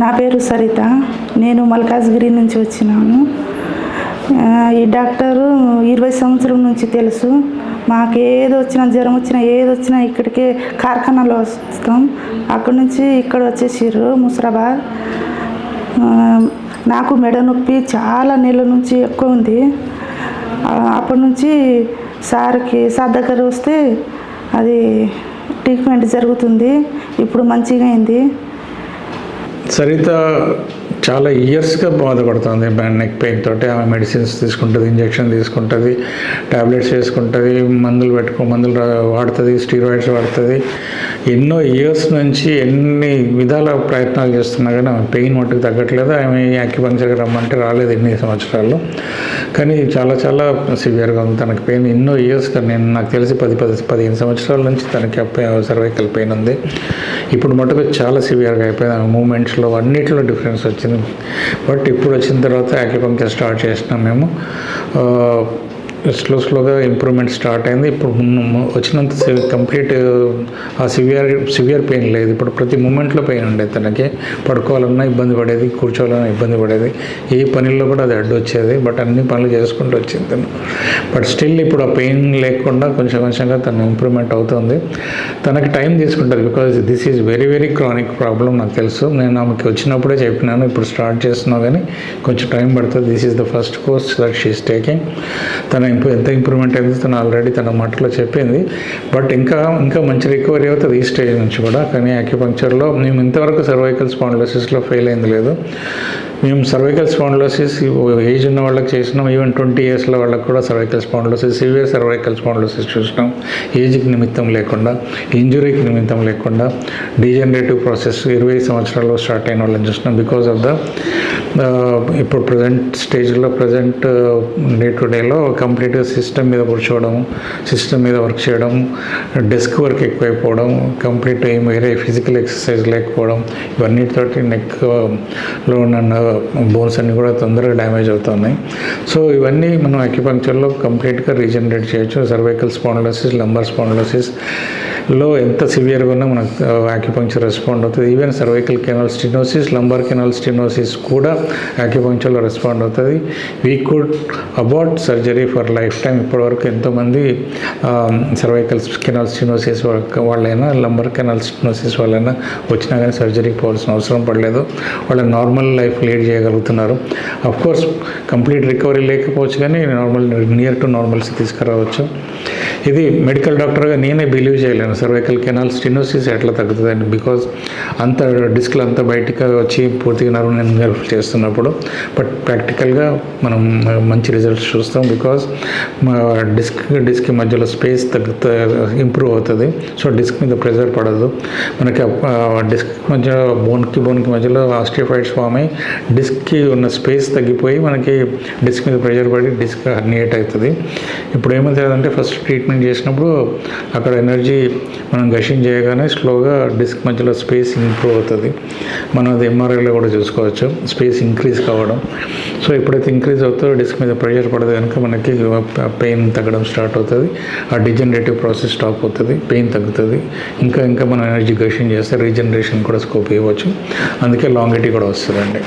నా పేరు సరిత. నేను మల్కాజ్గిరి నుంచి వచ్చినాను. ఈ డాక్టరు 20 సంవత్సరం నుంచి తెలుసు. మాకు ఏది వచ్చినా, జ్వరం వచ్చినా, ఏది వచ్చినా ఇక్కడికే కార్ఖానాలో వస్తాం. అక్కడి నుంచి ఇక్కడ వచ్చేసారు ముసరాబాద్. నాకు మెడ నొప్పి చాలా నెలల నుంచి ఎక్కువ ఉంది. అప్పటి నుంచి సార్ దగ్గర వస్తే అది ట్రీట్మెంట్ జరుగుతుంది. ఇప్పుడు మంచిగా అయింది. సరిత చాలా ఇయర్స్గా బాధపడుతుంది నెక్ పెయిన్ తోటి. ఆమె మెడిసిన్స్ తీసుకుంటుంది, ఇంజెక్షన్ తీసుకుంటుంది, ట్యాబ్లెట్స్ వేసుకుంటుంది, మందులు వాడుతుంది, స్టీరాయిడ్స్ వాడుతుంది. ఎన్నో ఇయర్స్ నుంచి ఎన్ని విధాల ప్రయత్నాలు చేస్తున్నా కానీ ఆమె పెయిన్ మట్టుకు తగ్గట్లేదు. ఆమె యాక్యుపంక్చర్కి రమ్మంటే రాలేదు ఎన్ని సంవత్సరాలు. కానీ చాలా చాలా సివియర్గా ఉంది తనకి పెయిన్. ఎన్నో ఇయర్స్గా నాకు తెలిసి 15 సంవత్సరాల నుంచి తనకి సర్వైకల్ పెయిన్ ఉంది. ఇప్పుడు మటుకు చాలా సివియర్గా అయిపోయింది. ఆమె మూమెంట్స్లో అన్నింటిలో డిఫరెన్స్ వచ్చింది. బట్ ఇప్పుడు వచ్చిన తర్వాత యాక్యుపంక్చర్ స్టార్ట్ చేసినాం మేము. స్లోగా ఇంప్రూవ్మెంట్ స్టార్ట్ అయింది. ఇప్పుడు వచ్చినంత కంప్లీట్ ఆ సివియర్ పెయిన్ లేదు. ఇప్పుడు ప్రతి మూమెంట్లో పెయిన్ ఉండేది తనకి. పడుకోవాలన్నా ఇబ్బంది పడేది, కూర్చోవాలన్నా ఇబ్బంది పడేది, ఏ పనుల్లో కూడా అది అడ్డు వచ్చేది. బట్ అన్ని పనులు చేసుకుంటూ వచ్చింది తను. బట్ స్టిల్ ఇప్పుడు ఆ పెయిన్ లేకుండా కొంచెంగా తను ఇంప్రూవ్మెంట్ అవుతుంది. తనకి టైం తీసుకుంటుంది. Because this is very very chronic problem. నాకు తెలుసు. నేను ఆమెకి వచ్చినప్పుడే చెప్పినాను, ఇప్పుడు స్టార్ట్ చేస్తున్నావు కానీ కొంచెం టైం పడుతుంది. This is the first course that she is taking. తన ఎంత ఇంప్రూవ్మెంట్ అయింది తను ఆల్రెడీ తన మాటలో చెప్పింది. బట్ ఇంకా మంచి రికవరీ అవుతుంది ఈ స్టేజ్ నుంచి కూడా. కానీ యాక్యుపంక్చర్లో మేము ఇంతవరకు సర్వైకల్ స్పాండిలోసిస్లో ఫెయిల్ అయింది లేదు. మేము సర్వైకల్ స్పాండిలోసిస్ ఏజ్ ఉన్న వాళ్ళకి చేసినాం. ఈవెన్ 20 ఇయర్స్లో వాళ్ళకి కూడా cervical spondylosis, severe cervical spondylosis చూసినాం. ఏజ్కి నిమిత్తం లేకుండా, ఇంజురీకి నిమిత్తం లేకుండా, డీజనరేటివ్ ప్రాసెస్ 20 సంవత్సరాల్లో స్టార్ట్ అయిన వాళ్ళని చూసినాం. బికాజ్ ఆఫ్ ద ఇప్పుడు ప్రజెంట్ స్టేజ్లో డే టు డేలో కంప్లీట్గా సిస్టమ్ మీద కూర్చోవడం, సిస్టమ్ మీద వర్క్ చేయడం, డెస్క్ వర్క్ ఎక్కువైపోవడం, కంప్లీట్ వేరే ఫిజికల్ ఎక్సర్సైజ్ లేకపోవడం, ఇవన్నిటితోటి నెక్లో ఉన్న బోన్స్ అన్నీ కూడా తొందరగా డ్యామేజ్ అవుతున్నాయి. సో ఇవన్నీ మనం అక్యుపంక్చర్లో కంప్లీట్గా రీజనరేట్ చేయొచ్చు. సర్వైకల్ స్పాండిలోసిస్, లంబర్ స్పాండిలోసిస్లో ఎంత సివియర్గా ఉన్నా మనకు అక్యుపంక్చర్ రెస్పాండ్ అవుతుంది. Even cervical canal stenosis, lumbar canal stenosis కూడా అక్యుపంక్చర్లో రెస్పాండ్ అవుతుంది. We could abort surgery for life time. ఇప్పటివరకు ఎంతోమంది సర్వైకల్ కెనాల్ స్టెనోసిస్ వాళ్ళైనా, లంబర్ కెనాల్ స్టెనోసిస్ వాళ్ళైనా వచ్చినా కానీ సర్జరీకి పోవాల్సిన అవసరం పడలేదు. వాళ్ళ నార్మల్ లైఫ్ లీడ్ చేయగలుగుతున్నారు. అఫ్కోర్స్ కంప్లీట్ రికవరీ లేకపోవచ్చు కానీ నియర్ టు నార్మల్సీ తీసుకురావచ్చు. ఇది మెడికల్ డాక్టర్గా నేనే బిలీవ్ చేయలేను సర్వైకల్ కెనాల్ స్టెనోసిస్ ఎట్లా తగ్గుతుందని. బికాజ్ అంత డిస్క్లు అంతా బయటకు వచ్చి పూర్తిగా నర్వ్ చేస్తున్నప్పుడు. బట్ ప్రాక్టికల్గా మనం మంచి రిజల్ట్స్ చూస్తాం. బికాజ్ డిస్క్ మధ్యలో స్పేస్ ఇంప్రూవ్ అవుతుంది. సో డిస్క్ మీద ప్రెషర్ పడదు. మనకి డిస్క్ మధ్య బోన్కి మధ్యలో ఆస్టియోఫైట్స్ ఫామ్ అయ్యి డిస్క్కి ఉన్న స్పేస్ తగ్గిపోయి మనకి డిస్క్ మీద ప్రెషర్ పడి డిస్క్ హర్నియేట్ అవుతుంది. ఇప్పుడు ఏమవుతుందంటే ఫస్ట్ ట్రీట్మెంట్ చేసినప్పుడు అక్కడ ఎనర్జీ మనం గషింగ్ చేయగానే స్లోగా డిస్క్ మధ్యలో స్పేస్ ఇంప్రూవ్ అవుతుంది. మనం అది ఎంఆర్ఐలో కూడా చూసుకోవచ్చు, స్పేస్ ఇంక్రీజ్ కావడం. సో ఎప్పుడైతే ఇంక్రీజ్ అవుతుందో డిస్క్ మీద ప్రెషర్ పడదు కనుక మనకి పెయిన్ తగ్గడం స్టార్ట్ అవుతుంది. ఆ డిజనరేటివ్ ప్రాసెస్ స్టాప్ అవుతుంది, పెయిన్ తగ్గుతుంది. ఇంకా మనం ఎనర్జీ గషింగ్ చేస్తే రీజనరేషన్ కూడా స్కోప్ ఇవ్వచ్చు. అందుకే లాంగిటీ కూడా వస్తుందండి.